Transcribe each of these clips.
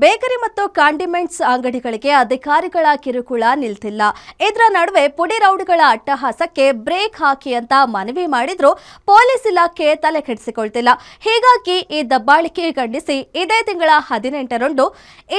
Bakery ಮತ್ತು condiments ಅಂಗಡಿಗಳಿಗೆ ಅಧಿಕಾರಿಗಳ ಕಿರುಕುಳ ನಿಲ್ತಿಲ್ಲ. ಇದರ ನಡುವೆ ಪುಡಿ ರೌಡಿಗಳ ಅಟ್ಟಹಾಸಕ್ಕೆ ಬ್ರೇಕ್ ಹಾಕಿ ಅಂತ ಮನವಿ ಮಾಡಿದ್ರು ಪೊಲೀಸ್ ಇಲಾಖೆ ತಲೆ ಕೆಡಿಸಿಕೊಳ್ತಿಲ್ಲ. ಹೀಗಾಗಿ ಈ ದಬ್ಬಾಳಿಕೆ ಖಂಡಿಸಿ ಇದೇ ತಿಂಗಳ 18ರಂದು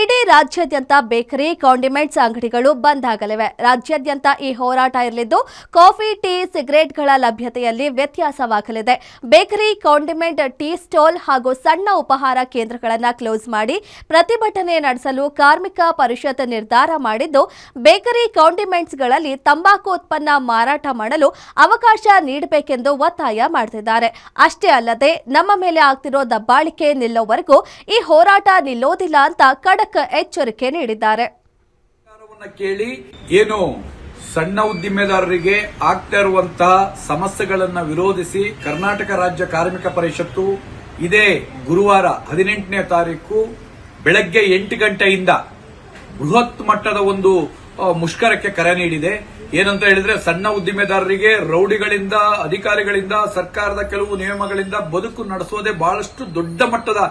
ಇಡೀ ರಾಜ್ಯಾದ್ಯಂತ ಬೇಕರಿ ಕಾಂಡಿಮೆಂಟ್ಸ್ ಅಂಗಡಿಗಳು ಬಂದ್ ಆಗಲಿವೆ. ರಾಜ್ಯಾದ್ಯಂತ ಈ ಹೋರಾಟ ಇರಲಿದ್ದು ಕಾಫಿ, ಟೀ, ಸಿಗರೆಟ್ಗಳ ಲಭ್ಯತೆಯಲ್ಲಿ ವ್ಯತ್ಯಾಸವಾಗಲಿದೆ. ಬೇಕರಿ, ಕಾಂಡಿಮೆಂಟ್, ಟೀ ಸ್ಟಾಲ್ ಹಾಗೂ ಸಣ್ಣ ಉಪಹಾರ ಕೇಂದ್ರಗಳನ್ನು ಕ್ಲೋಸ್ ಮಾಡಿ ಪ್ರತಿಭಟನೆ ನಡೆಸಲು ಕಾರ್ಮಿಕ ಪರಿಷತ್ ನಿರ್ಧಾರ ಮಾಡಿದ್ದು, ಬೇಕರಿ ಕಾಂಡಿಮೆಂಟ್ಸ್ಗಳಲ್ಲಿ ತಂಬಾಕು ಉತ್ಪನ್ನ ಮಾರಾಟ ಮಾಡಲು ಅವಕಾಶ ನೀಡಬೇಕೆಂದು ಒತ್ತಾಯ ಮಾಡುತ್ತಿದ್ದಾರೆ. ಅಷ್ಟೇ ಅಲ್ಲದೆ ನಮ್ಮ ಮೇಲೆ ಆಗ್ತಿರೋ ದಬ್ಬಾಳಿಕೆ ನಿಲ್ಲೋವರೆಗೂ ಈ ಹೋರಾಟ ನಿಲ್ಲೋದಿಲ್ಲ ಅಂತ ಖಡಕ್ ಎಚ್ಚರಿಕೆ ನೀಡಿದ್ದಾರೆ. ಕೇಳಿ ಏನು ಸಣ್ಣ ಉದ್ದಿಮೆದಾರರಿಗೆ ಆಗ್ತಾ ಇರುವಂತಹ ಸಮಸ್ಯೆಗಳನ್ನು ವಿರೋಧಿಸಿ ಕರ್ನಾಟಕ ರಾಜ್ಯ ಕಾರ್ಮಿಕ ಪರಿಷತ್ತು ಇದೇ ಗುರುವಾರ 18ನೇ ತಾರೀಕು ಬೆಳಗ್ಗೆ 8 ಗಂಟೆಯಿಂದ ಬೃಹತ್ ಮಟ್ಟದ ಒಂದು ಮುಷ್ಕರಕ್ಕೆ ಕರೆ ನೀಡಿದೆ. ಏನಂತ ಹೇಳಿದ್ರೆ, ಸಣ್ಣ ಉದ್ದಿಮೆದಾರರಿಗೆ ರೌಡಿಗಳಿಂದ, ಅಧಿಕಾರಿಗಳಿಂದ, ಸರ್ಕಾರದ ಕೆಲವು ನಿಯಮಗಳಿಂದ ಬದುಕು ನಡೆಸೋದೇ ಬಹಳಷ್ಟು ದೊಡ್ಡ ಮಟ್ಟದ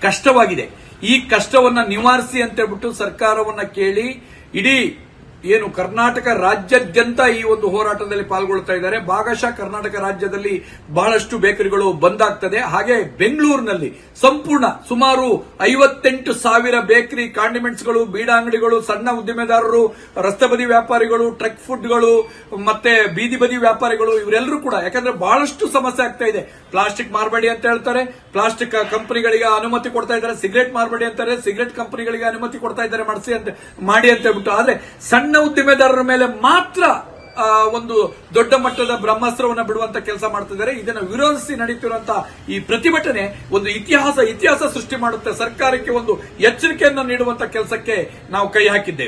ಕಷ್ಟವಾಗಿದೆ. ಈ ಕಷ್ಟವನ್ನ ನಿವಾರಿಸಿ ಅಂತ ಹೇಳ್ಬಿಟ್ಟು ಸರ್ಕಾರವನ್ನ ಕೇಳಿ ಇಡೀ ಏನು ಕರ್ನಾಟಕ ರಾಜ್ಯಾದ್ಯಂತ ಈ ಒಂದು ಹೋರಾಟದಲ್ಲಿ ಪಾಲ್ಗೊಳ್ತಾ ಇದ್ದಾರೆ. ಭಾಗಶಃ ಕರ್ನಾಟಕ ರಾಜ್ಯದಲ್ಲಿ ಬಹಳಷ್ಟು ಬೇಕರಿಗಳು ಬಂದ್ ಆಗ್ತದೆ. ಹಾಗೆ ಬೆಂಗಳೂರಿನಲ್ಲಿ ಸಂಪೂರ್ಣ ಸುಮಾರು 58,000 ಬೇಕರಿ, ಕಾಂಡಿಮೆಂಟ್ಸ್ಗಳು, ಬೀಡಾ ಅಂಗಡಿಗಳು, ಸಣ್ಣ ಉದ್ದಿಮೆದಾರರು, ರಸ್ತೆ ಬದಿ ವ್ಯಾಪಾರಿಗಳು, ಟ್ರಕ್ ಫುಡ್ಗಳು ಮತ್ತೆ ಬೀದಿ ಬದಿ ವ್ಯಾಪಾರಿಗಳು ಇವರೆಲ್ಲರೂ ಕೂಡ, ಯಾಕಂದ್ರೆ ಬಹಳಷ್ಟು ಸಮಸ್ಯೆ ಆಗ್ತಾ ಇದೆ. ಪ್ಲಾಸ್ಟಿಕ್ ಮಾರಬೇಡಿ ಅಂತ ಹೇಳ್ತಾರೆ, ಪ್ಲಾಸ್ಟಿಕ್ ಕಂಪನಿಗಳಿಗೆ ಅನುಮತಿ ಕೊಡ್ತಾ ಇದ್ದಾರೆ. ಸಿಗರೆಟ್ ಮಾರಬೇಡಿ ಅಂತಾರೆ, ಸಿಗರೆಟ್ ಕಂಪನಿಗಳಿಗೆ ಅನುಮತಿ ಕೊಡ್ತಾ ಇದ್ದಾರೆ, ಮಾಡಿ ಅಂತ ಹೇಳ್ಬಿಟ್ಟು. ಆದ್ರೆ ಸಣ್ಣ ಉದ್ದಿಮೆದಾರರ ಮೇಲೆ ಮಾತ್ರ ಒಂದು ದೊಡ್ಡ ಮಟ್ಟದ ಬ್ರಹ್ಮಾಸ್ತ್ರವನ್ನು ಬಿಡುವಂತ ಕೆಲಸ ಮಾಡ್ತಿದ್ದಾರೆ. ಇದನ್ನು ವಿರೋಧಿಸಿ ನಡೀತಿರುವಂತಹ ಈ ಪ್ರತಿಭಟನೆ ಒಂದು ಇತಿಹಾಸ ಸೃಷ್ಟಿ ಮಾಡುತ್ತೆ. ಸರ್ಕಾರಕ್ಕೆ ಒಂದು ಎಚ್ಚರಿಕೆಯನ್ನು ನೀಡುವಂತ ಕೆಲಸಕ್ಕೆ ನಾವು ಕೈ ಹಾಕಿದ್ದೇವೆ.